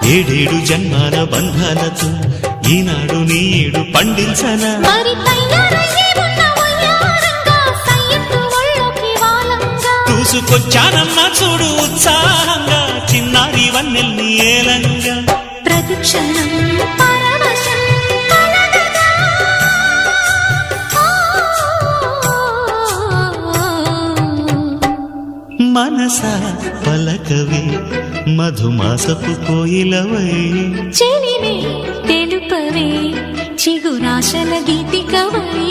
ఏడేడు జన్మాల బంధాలతో ఈనాడు నీడు పండించనా చూసుకొచ్చానమ్మా చూడు ఉత్సాహంగా చిన్నారి వన్నెల్ని ఏలంగా ప్రతిక్షణం మనసా పలకవే మధుమాసపు కోయిలవై చెలిమే తెలుపవే చిగురాశల గీతికవై